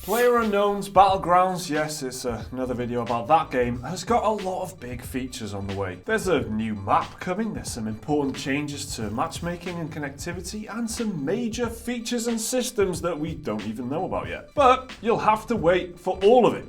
PlayerUnknown's Battlegrounds, yes, it's another video about that game, has got a lot of big features on the way. There's a new map coming, there's some important changes to matchmaking and connectivity, and some major features and systems that we don't even know about yet. But you'll have to wait for all of it,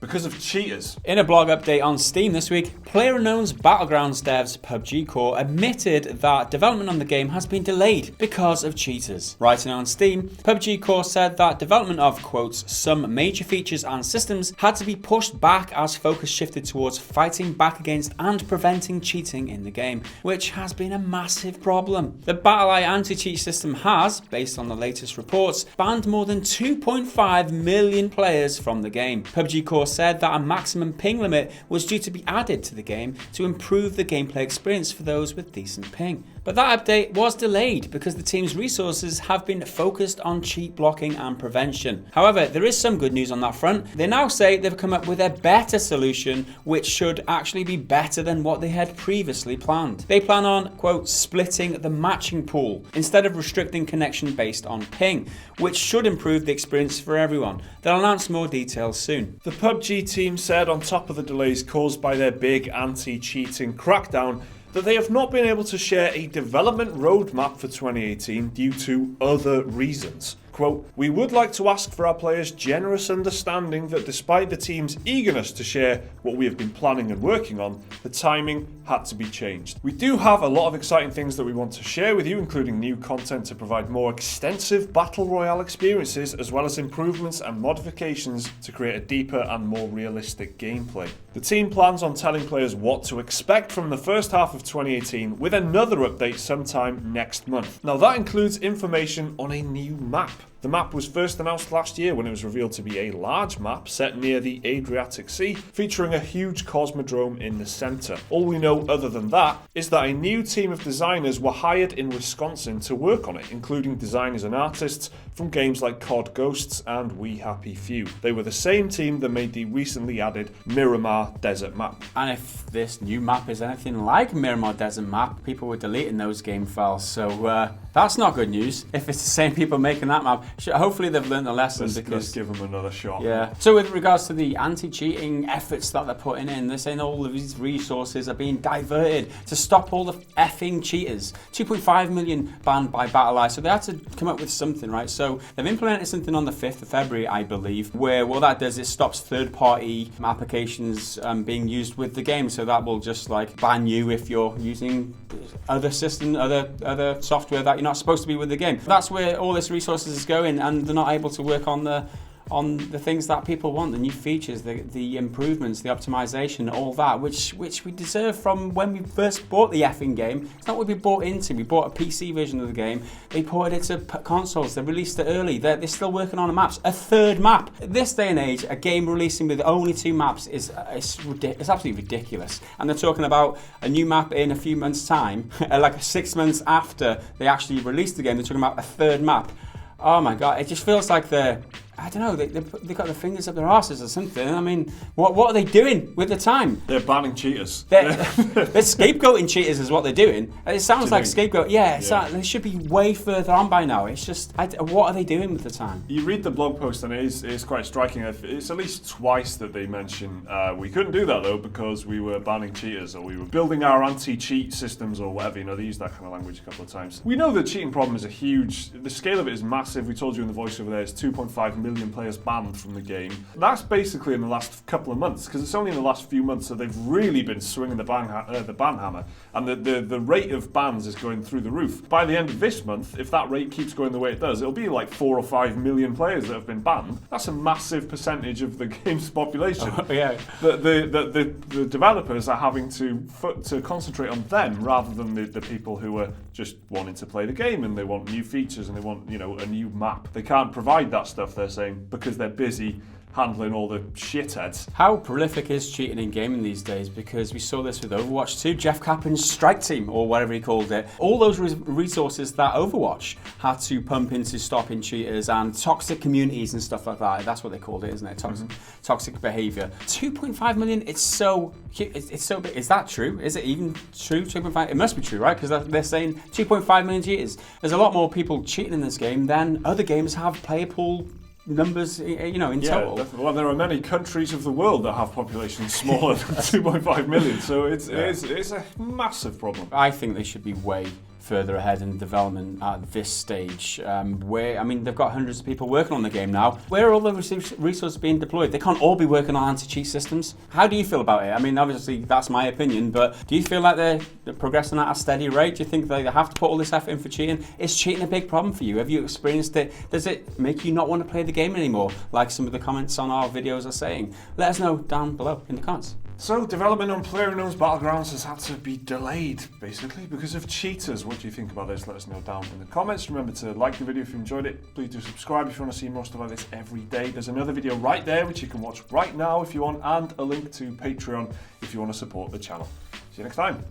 because of cheaters. In a blog update on Steam this week, PlayerUnknown's Battlegrounds devs PUBG Corp admitted that development on the game has been delayed because of cheaters. Writing on Steam, PUBG Corp said that development of, quotes, some major features and systems had to be pushed back as focus shifted towards fighting back against and preventing cheating in the game, which has been a massive problem. The BattlEye anti-cheat system has, based on the latest reports, banned more than 2.5 million players from the game. PUBG Corp said that a maximum ping limit was due to be added to the game to improve the gameplay experience for those with decent ping. But that update was delayed because the team's resources have been focused on cheat blocking and prevention. However, there is some good news on that front. They now say they've come up with a better solution which should actually be better than what they had previously planned. They plan on, quote, splitting the matching pool instead of restricting connection based on ping, which should improve the experience for everyone. They'll announce more details soon. The PUBG team said on top of the delays caused by their big anti-cheating crackdown that they have not been able to share a development roadmap for 2018 due to other reasons. Quote, we would like to ask for our players' generous understanding that despite the team's eagerness to share what we have been planning and working on, the timing had to be changed. We do have a lot of exciting things that we want to share with you, including new content to provide more extensive Battle Royale experiences, as well as improvements and modifications to create a deeper and more realistic gameplay. The team plans on telling players what to expect from the first half of 2018 with another update sometime next month. Now that includes information on a new map. The map was first announced last year when it was revealed to be a large map set near the Adriatic Sea, featuring a huge cosmodrome in the centre. All we know other than that is that a new team of designers were hired in Wisconsin to work on it, including designers and artists from games like COD Ghosts and We Happy Few. They were the same team that made the recently added Miramar Desert map. And if this new map is anything like Miramar Desert map, people were deleting those game files, so that's not good news. If it's the same people making that map, hopefully they've learned the lesson. Let's give them another shot. Yeah. So with regards to the anti-cheating efforts that they're putting in, they're saying all of these resources are being diverted to stop all the effing cheaters. 2.5 million banned by BattlEye, so they had to come up with something, right? So they've implemented something on the 5th of February, I believe, where what that does is stops third-party applications being used with the game. So that will just like ban you if you're using other system, other software that you're not supposed to be with the game. That's where all this resources is going, and they're not able to work on the things that people want, the new features, the improvements, the optimization, all that, which we deserve from when we first bought the effing game. It's not what we bought into. We bought a PC version of the game. They ported it to consoles. They released it early. They're still working on the maps. A third map. This day and age, a game releasing with only 2 maps is it's absolutely ridiculous. And they're talking about a new map in a few months' time, like 6 months after they actually released the game. They're talking about a third map. Oh my god, it just feels like I don't know, they've got their fingers up their asses or something. I mean, what are they doing with the time? They're banning cheaters. They're scapegoating cheaters is what they're doing. It sounds like scapegoat. Yeah, like, they should be way further on by now. It's just, what are they doing with the time? You read the blog post and it's quite striking. It's at least twice that they mention, we couldn't do that though because we were banning cheaters, or we were building our anti-cheat systems, or whatever. You know, they use that kind of language a couple of times. We know the cheating problem is the scale of it is massive. We told you in the voiceover there, it's 2.5 million players banned from the game. That's basically in the last couple of months, because it's only in the last few months that they've really been swinging the ban hammer, and the rate of bans is going through the roof. By the end of this month, if that rate keeps going the way it does, it'll be like 4 or 5 million players that have been banned. That's a massive percentage of the game's population. Yeah. The developers are having to concentrate on them rather than the people who are just wanting to play the game and they want new features and they want, you know, a new map. They can't provide that stuff, they're saying, because they're busy handling all the shitheads. How prolific is cheating in gaming these days? Because we saw this with Overwatch 2, Jeff Kaplan's strike team, or whatever he called it. All those resources that Overwatch had to pump into stopping cheaters and toxic communities and stuff like that. That's what they called it, isn't it? Toxic behaviour. 2.5 million, it's so big. Is that true? Is it even true? 2.5? It must be true, right? Because they're saying 2.5 million cheaters. There's a lot more people cheating in this game than other games have player pool numbers, in total. Well, there are many countries of the world that have populations smaller than 2.5 million, so it's a massive problem. I think they should be way further ahead in development at this stage. They've got hundreds of people working on the game now. Where are all the resources being deployed? They can't all be working on anti-cheat systems. How do you feel about it? I mean, obviously that's my opinion, but do you feel like they're progressing at a steady rate? Do you think they have to put all this effort in for cheating? Is cheating a big problem for you? Have you experienced it? Does it make you not want to play the game anymore, like some of the comments on our videos are saying? Let us know down below in the comments. So, development on PlayerUnknown's Battlegrounds has had to be delayed, basically, because of cheaters. What do you think about this? Let us know down in the comments. Remember to like the video if you enjoyed it. Please do subscribe if you want to see more stuff like this every day. There's another video right there, which you can watch right now if you want, and a link to Patreon if you want to support the channel. See you next time.